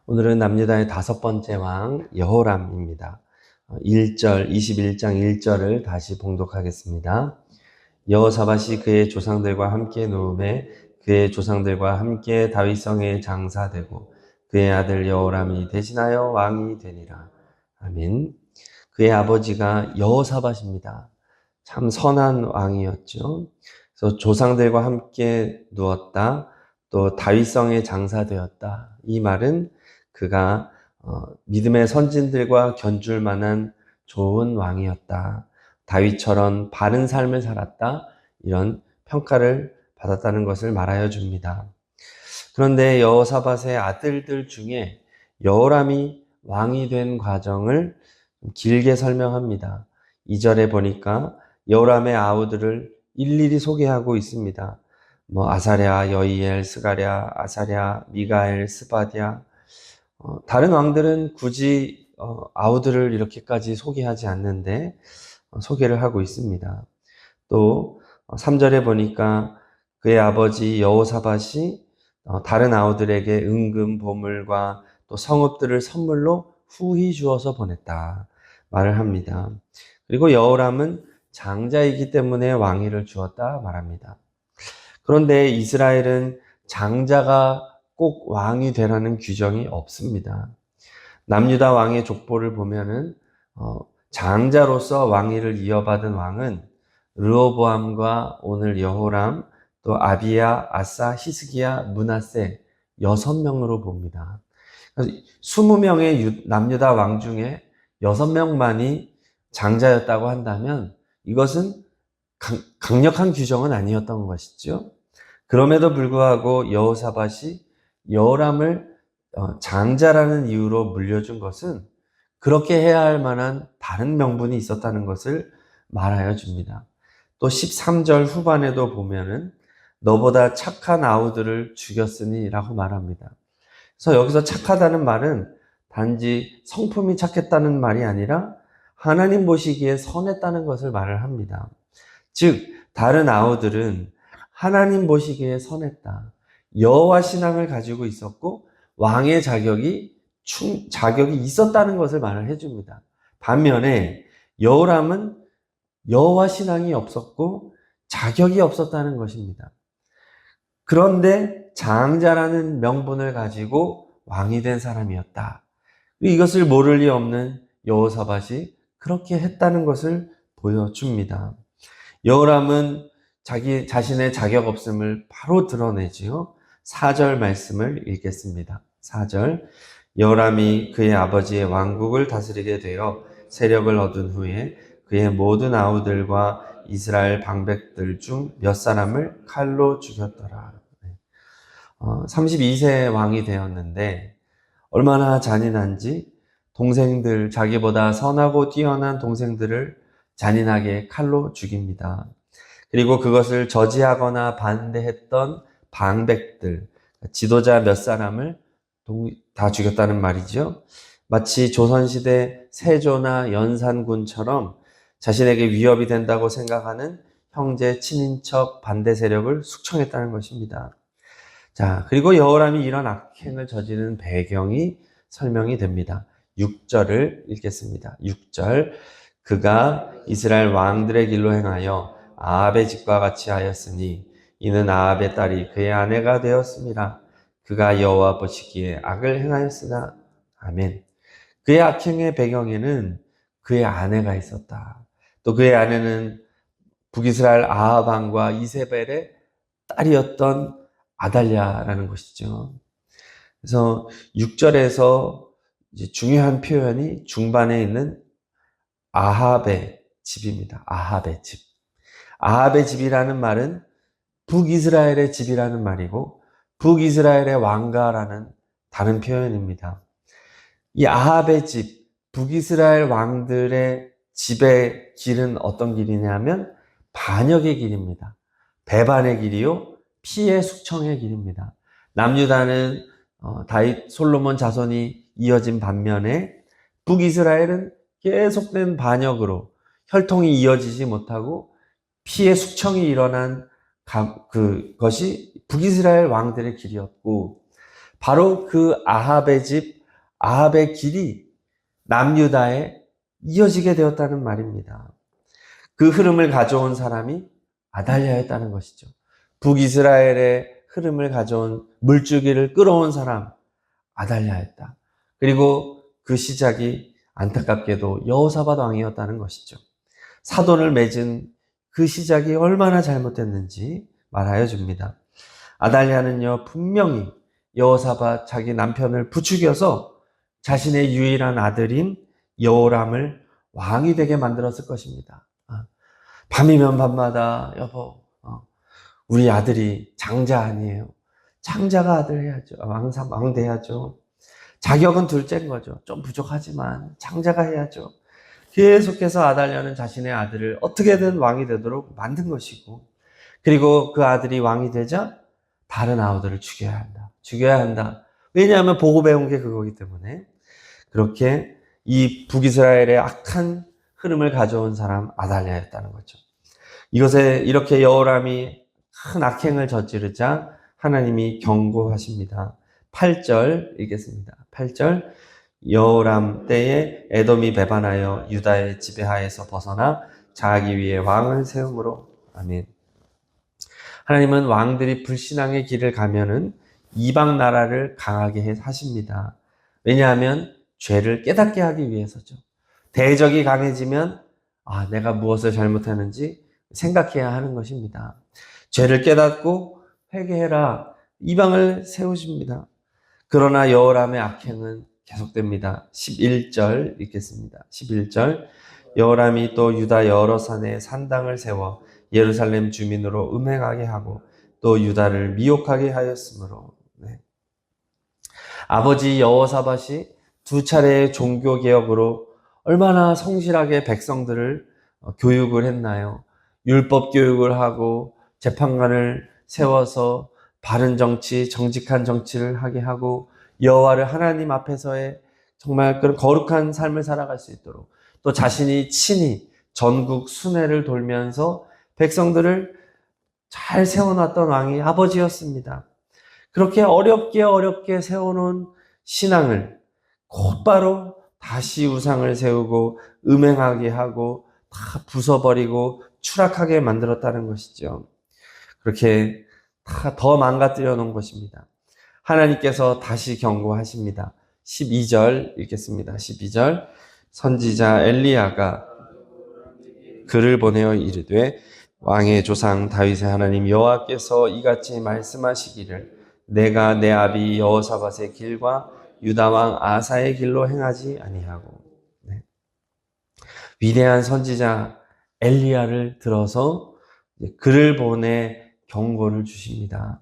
오늘은 남유다의 5번째 왕 여호람입니다. 21장 1절을 다시 봉독하겠습니다. 여호사밧이 그의 조상들과 함께 누움에 그의 조상들과 함께 다윗성에 장사되고 그의 아들 여호람이 대신하여 왕이 되니라. 아멘. 그의 아버지가 여호사밧입니다. 참 선한 왕이었죠. 그래서 조상들과 함께 누웠다. 또 다윗성에 장사되었다. 이 말은 그가 믿음의 선진들과 견줄 만한 좋은 왕이었다. 다윗처럼 바른 삶을 살았다. 이런 평가를 받았다는 것을 말하여 줍니다. 그런데 여호사밧의 아들들 중에 여호람이 왕이 된 과정을 길게 설명합니다. 2절에 보니까 여호람의 아우들을 일일이 소개하고 있습니다. 아사랴, 여이엘, 스가랴, 아사랴, 미가엘, 스바랴. 다른 왕들은 굳이 아우들을 이렇게까지 소개하지 않는데 소개를 하고 있습니다. 또 3절에 보니까 그의 아버지 여호사밧이 다른 아우들에게 은금, 보물과 또 성읍들을 선물로 후히 주어서 보냈다 말을 합니다. 그리고 여호람은 장자이기 때문에 왕위를 주었다 말합니다. 그런데 이스라엘은 장자가 꼭 왕이 되라는 규정이 없습니다. 남유다 왕의 족보를 보면은 장자로서 왕위를 이어받은 왕은 르호보암과 오늘 여호람, 또 아비야, 아사, 히스기야, 므낫세 6명으로 봅니다. 20명의 남유다 왕 중에 6명만이 장자였다고 한다면 이것은 강력한 규정은 아니었던 것이죠. 그럼에도 불구하고 여호사밧이 여호람을 장자라는 이유로 물려준 것은 그렇게 해야 할 만한 다른 명분이 있었다는 것을 말하여 줍니다. 또 13절 후반에도 보면은 너보다 착한 아우들을 죽였으니 라고 말합니다. 그래서 여기서 착하다는 말은 단지 성품이 착했다는 말이 아니라 하나님 보시기에 선했다는 것을 말을 합니다. 즉 다른 아우들은 하나님 보시기에 선했다. 여호와 신앙을 가지고 있었고 왕의 자격이 있었다는 것을 말을 해줍니다. 반면에 여호람은 여호와 신앙이 없었고 자격이 없었다는 것입니다. 그런데 장자라는 명분을 가지고 왕이 된 사람이었다. 이것을 모를 리 없는 여호사밧이 그렇게 했다는 것을 보여줍니다. 여호람은 자기 자신의 자격 없음을 바로 드러내지요. 4절 말씀을 읽겠습니다. 4절 여호람이 그의 아버지의 왕국을 다스리게 되어 세력을 얻은 후에 그의 모든 아우들과 이스라엘 방백들 중 몇 사람을 칼로 죽였더라. 32세 왕이 되었는데 얼마나 잔인한지 동생들, 자기보다 선하고 뛰어난 동생들을 잔인하게 칼로 죽입니다. 그리고 그것을 저지하거나 반대했던 방백들, 지도자 몇 사람을 다 죽였다는 말이죠. 마치 조선시대 세조나 연산군처럼 자신에게 위협이 된다고 생각하는 형제, 친인척, 반대 세력을 숙청했다는 것입니다. 자, 그리고 여호람이 이런 악행을 저지른 배경이 설명이 됩니다. 6절을 읽겠습니다. 6절 그가 이스라엘 왕들의 길로 행하여 아합의 집과 같이 하였으니 이는 아합의 딸이 그의 아내가 되었습니다. 그가 여호와 보시기에 악을 행하였으나 아멘. 그의 악행의 배경에는 그의 아내가 있었다. 또 그의 아내는 북이스라엘 아합 왕과 이세벨의 딸이었던 아달랴라는 것이죠. 그래서 6절에서 이제 중요한 표현이 중반에 있는 아합의 집입니다. 아합의 집. 아합의 집이라는 말은 북이스라엘의 집이라는 말이고 북이스라엘의 왕가라는 다른 표현입니다. 이 아합의 집, 북이스라엘 왕들의 집의 길은 어떤 길이냐면 반역의 길입니다. 배반의 길이요, 피해 숙청의 길입니다. 남유다는 다윗, 솔로몬 자손이 이어진 반면에 북이스라엘은 계속된 반역으로 혈통이 이어지지 못하고 피해 숙청이 일어난 그것이 북이스라엘 왕들의 길이었고, 바로 그 아합의 집, 아합의 길이 남유다에 이어지게 되었다는 말입니다. 그 흐름을 가져온 사람이 아달랴였다는 것이죠. 북이스라엘의 흐름을 가져온 물줄기를 끌어온 사람, 아달랴였다. 그리고 그 시작이 안타깝게도 여호사밧 왕이었다는 것이죠. 사돈을 맺은 그 시작이 얼마나 잘못됐는지 말하여 줍니다. 아달랴는요, 분명히 여호사밧 자기 남편을 부추겨서 자신의 유일한 아들인 여호람을 왕이 되게 만들었을 것입니다. 밤이면 밤마다 여보, 우리 아들이 장자 아니에요. 장자가 아들 해야죠. 왕 돼야죠. 자격은 둘째인 거죠. 좀 부족하지만 장자가 해야죠. 계속해서 아달랴는 자신의 아들을 어떻게든 왕이 되도록 만든 것이고, 그리고 그 아들이 왕이 되자 다른 아우들을 죽여야 한다. 죽여야 한다. 왜냐하면 보고 배운 게 그거기 때문에. 그렇게 이 북이스라엘의 악한 흐름을 가져온 사람 아달랴였다는 거죠. 이것에 이렇게 여호람이 큰 악행을 저지르자 하나님이 경고하십니다. 8절 읽겠습니다. 8절 여호람 때에 에돔이 배반하여 유다의 지배하에서 벗어나 자기 위에 왕을 세움으로. 아멘. 하나님은 왕들이 불신앙의 길을 가면은 이방 나라를 강하게 하십니다. 왜냐하면 죄를 깨닫게 하기 위해서죠. 대적이 강해지면 내가 무엇을 잘못했는지 생각해야 하는 것입니다. 죄를 깨닫고 회개해라. 이방을 세우십니다. 그러나 여호람의 악행은 계속됩니다. 11절 읽겠습니다. 11절 여호람이 또 유다 여러 산에 산당을 세워 예루살렘 주민으로 음행하게 하고 또 유다를 미혹하게 하였으므로. 네. 아버지 여호사밧이 두 차례의 종교개혁으로 얼마나 성실하게 백성들을 교육을 했나요? 율법 교육을 하고 재판관을 세워서 바른 정치, 정직한 정치를 하게 하고 여호와를 하나님 앞에서의 정말 그런 거룩한 삶을 살아갈 수 있도록, 또 자신이 친히 전국 순회를 돌면서 백성들을 잘 세워놨던 왕이 아버지였습니다. 그렇게 어렵게 세워놓은 신앙을 곧바로 다시 우상을 세우고 음행하게 하고 다 부숴버리고 추락하게 만들었다는 것이죠. 그렇게 다 더 망가뜨려 놓은 것입니다. 하나님께서 다시 경고하십니다. 12절 읽겠습니다. 12절 선지자 엘리야가 그를 보내어 이르되 왕의 조상 다윗의 하나님 여호와께서 이같이 말씀하시기를 내가 내 아비 여호사밧의 길과 유다 왕 아사의 길로 행하지 아니하고. 네. 위대한 선지자 엘리야를 들어서 그를 보내 경고를 주십니다.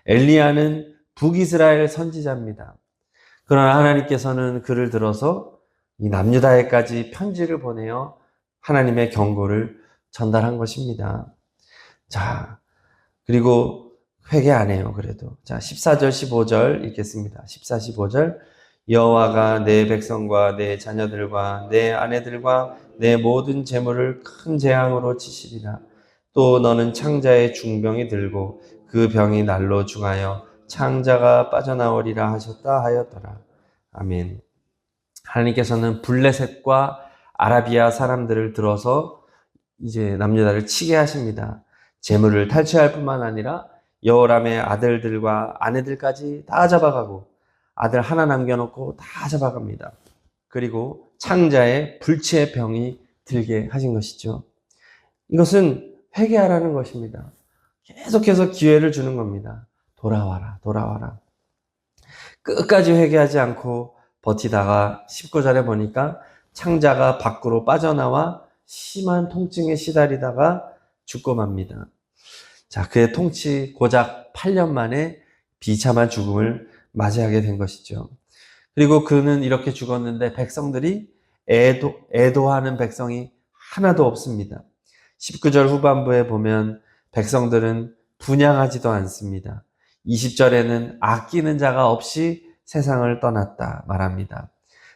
엘리야는 북이스라엘 선지자입니다. 그러나 하나님께서는 그를 들어서 이 남유다에까지 편지를 보내어 하나님의 경고를 전달한 것입니다. 자, 그리고 회개 안 해요, 그래도. 자, 14절, 15절 읽겠습니다. 14, 15절. 여호와가 내 백성과 내 자녀들과 내 아내들과 내 모든 재물을 큰 재앙으로 치시리라. 또 너는 창자의 중병이 들고 그 병이 날로 중하여 창자가 빠져나오리라 하셨다 하였더라. 아멘. 하나님께서는 블레셋과 아라비아 사람들을 들어서 이제 남유다를 치게 하십니다. 재물을 탈취할 뿐만 아니라 여호람의 아들들과 아내들까지 다 잡아가고 아들 하나 남겨놓고 다 잡아갑니다. 그리고 창자에 불치의 병이 들게 하신 것이죠. 이것은 회개하라는 것입니다. 계속해서 기회를 주는 겁니다. 돌아와라, 돌아와라. 끝까지 회개하지 않고 버티다가 19절에 보니까 창자가 밖으로 빠져나와 심한 통증에 시달리다가 죽고 맙니다. 자, 그의 통치 고작 8년 만에 비참한 죽음을 맞이하게 된 것이죠. 그리고 그는 이렇게 죽었는데 백성들이 애도하는 백성이 하나도 없습니다. 19절 후반부에 보면 백성들은 분향하지도 않습니다. 20절에는 아끼는 자가 없이 세상을 떠났다 말합니다.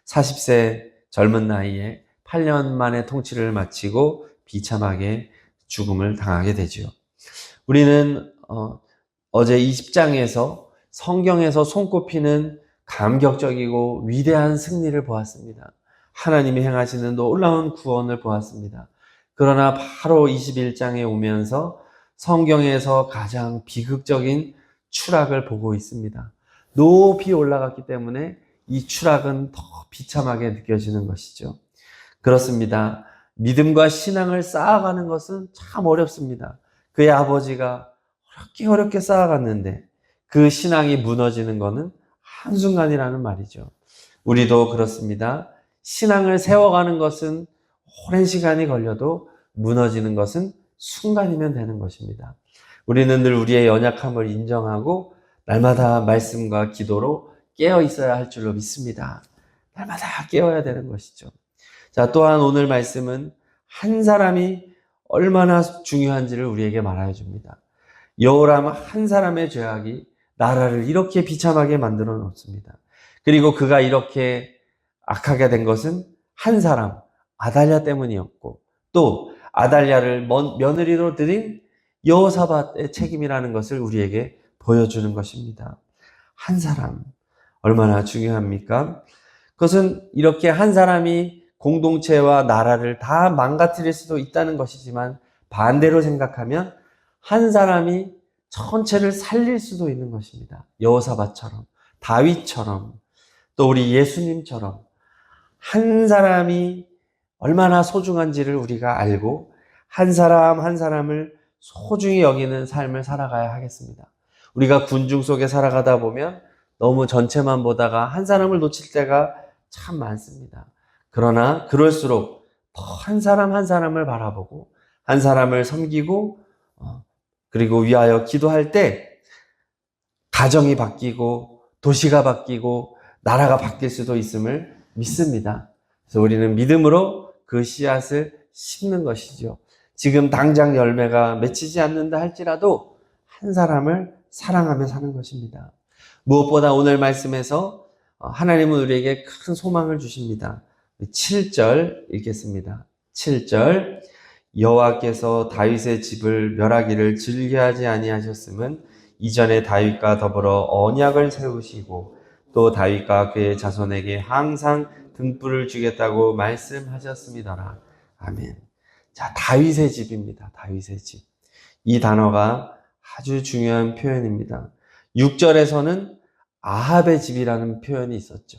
40세 젊은 나이에 8년 만에 통치를 마치고 비참하게 죽음을 당하게 되죠. 우리는 어제 20장에서 성경에서 손꼽히는 감격적이고 위대한 승리를 보았습니다. 하나님이 행하시는 놀라운 구원을 보았습니다. 그러나 바로 21장에 오면서 성경에서 가장 비극적인 추락을 보고 있습니다. 높이 올라갔기 때문에 이 추락은 더 비참하게 느껴지는 것이죠. 그렇습니다. 믿음과 신앙을 쌓아가는 것은 참 어렵습니다. 그의 아버지가 어렵게 쌓아갔는데 그 신앙이 무너지는 것은 한순간이라는 말이죠. 우리도 그렇습니다. 신앙을 세워가는 것은 오랜 시간이 걸려도 무너지는 것은 순간이면 되는 것입니다. 우리는 늘 우리의 연약함을 인정하고 날마다 말씀과 기도로 깨어 있어야 할 줄로 믿습니다. 날마다 깨어야 되는 것이죠. 자, 또한 오늘 말씀은 한 사람이 얼마나 중요한지를 우리에게 말하여 줍니다. 여호람 한 사람의 죄악이 나라를 이렇게 비참하게 만들어 놓습니다. 그리고 그가 이렇게 악하게 된 것은 한 사람, 아달랴 때문이었고, 또 아달랴를 며느리로 들인 여호사밧의 책임이라는 것을 우리에게 보여주는 것입니다. 한 사람, 얼마나 중요합니까? 그것은 이렇게 한 사람이 공동체와 나라를 다 망가뜨릴 수도 있다는 것이지만 반대로 생각하면 한 사람이 전체를 살릴 수도 있는 것입니다. 여호사밧처럼, 다윗처럼, 또 우리 예수님처럼 한 사람이 얼마나 소중한지를 우리가 알고 한 사람 한 사람을 소중히 여기는 삶을 살아가야 하겠습니다. 우리가 군중 속에 살아가다 보면 너무 전체만 보다가 한 사람을 놓칠 때가 참 많습니다. 그러나 그럴수록 더 한 사람 한 사람을 바라보고 한 사람을 섬기고 그리고 위하여 기도할 때 가정이 바뀌고 도시가 바뀌고 나라가 바뀔 수도 있음을 믿습니다. 그래서 우리는 믿음으로 그 씨앗을 심는 것이죠. 지금 당장 열매가 맺히지 않는다 할지라도 한 사람을 사랑하며 사는 것입니다. 무엇보다 오늘 말씀에서 하나님은 우리에게 큰 소망을 주십니다. 7절 읽겠습니다. 7절 여호와께서 다윗의 집을 멸하기를 즐겨하지 아니하셨음은 이전에 다윗과 더불어 언약을 세우시고 또 다윗과 그의 자손에게 항상 등불을 주겠다고 말씀하셨음이더라. 아멘. 자, 다윗의 집입니다. 다윗의 집. 이 단어가 아주 중요한 표현입니다. 6절에서는 아합의 집이라는 표현이 있었죠.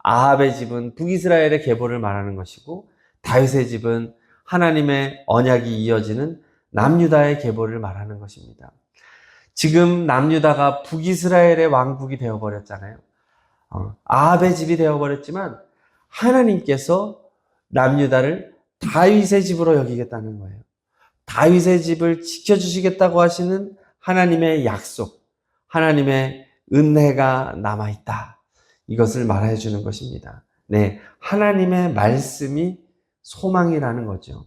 아합의 집은 북이스라엘의 계보를 말하는 것이고 다윗의 집은 하나님의 언약이 이어지는 남유다의 계보를 말하는 것입니다. 지금 남유다가 북이스라엘의 왕국이 되어버렸잖아요. 아합의 집이 되어버렸지만 하나님께서 남유다를 다윗의 집으로 여기겠다는 거예요. 다윗의 집을 지켜주시겠다고 하시는 하나님의 약속, 하나님의 은혜가 남아있다. 이것을 말해 주는 것입니다. 네, 하나님의 말씀이 소망이라는 거죠.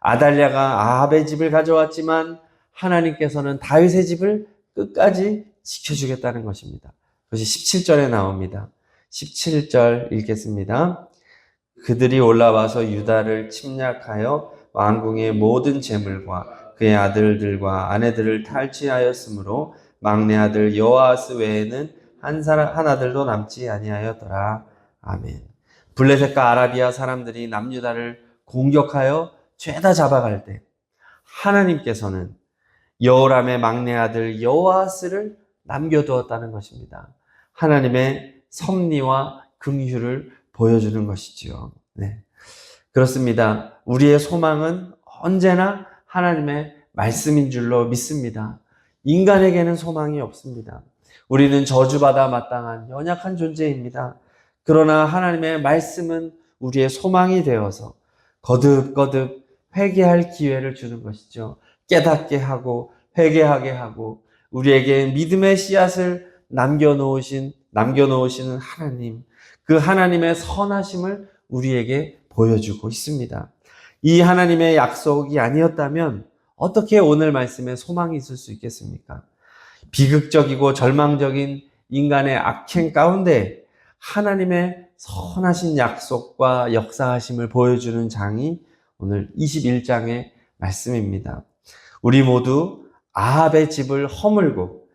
아달랴가 아합의 집을 가져왔지만 하나님께서는 다윗의 집을 끝까지 지켜주겠다는 것입니다. 그것이 17절에 나옵니다. 17절 읽겠습니다. 그들이 올라와서 유다를 침략하여 왕궁의 모든 재물과 그의 아들들과 아내들을 탈취하였으므로 막내 아들 여호아스 외에는 한 아들도 남지 아니하였더라. 아멘. 블레셋과 아라비아 사람들이 남유다를 공격하여 죄다 잡아갈 때 하나님께서는 여호람의 막내 아들 여호아스를 남겨두었다는 것입니다. 하나님의 섭리와 긍휼을 보여주는 것이지요. 네. 그렇습니다. 우리의 소망은 언제나 하나님의 말씀인 줄로 믿습니다. 인간에게는 소망이 없습니다. 우리는 저주받아 마땅한 연약한 존재입니다. 그러나 하나님의 말씀은 우리의 소망이 되어서 거듭거듭 회개할 기회를 주는 것이죠. 깨닫게 하고 회개하게 하고 우리에게 믿음의 씨앗을 남겨놓으시는 하나님, 그 하나님의 선하심을 우리에게 보여주고 있습니다. 이 하나님의 약속이 아니었다면 어떻게 오늘 말씀에 소망이 있을 수 있겠습니까? 비극적이고 절망적인 인간의 악행 가운데 하나님의 선하신 약속과 역사하심을 보여주는 장이 오늘 21장의 말씀입니다. 우리 모두 아합의 집을 허물고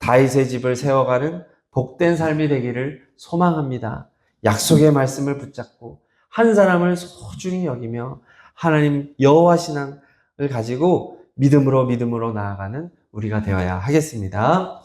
다윗의 집을 세워가는 복된 삶이 되기를 소망합니다. 약속의 말씀을 붙잡고 한 사람을 소중히 여기며 하나님 여호와 신앙을 가지고 믿음으로 나아가는 우리가 되어야 하겠습니다.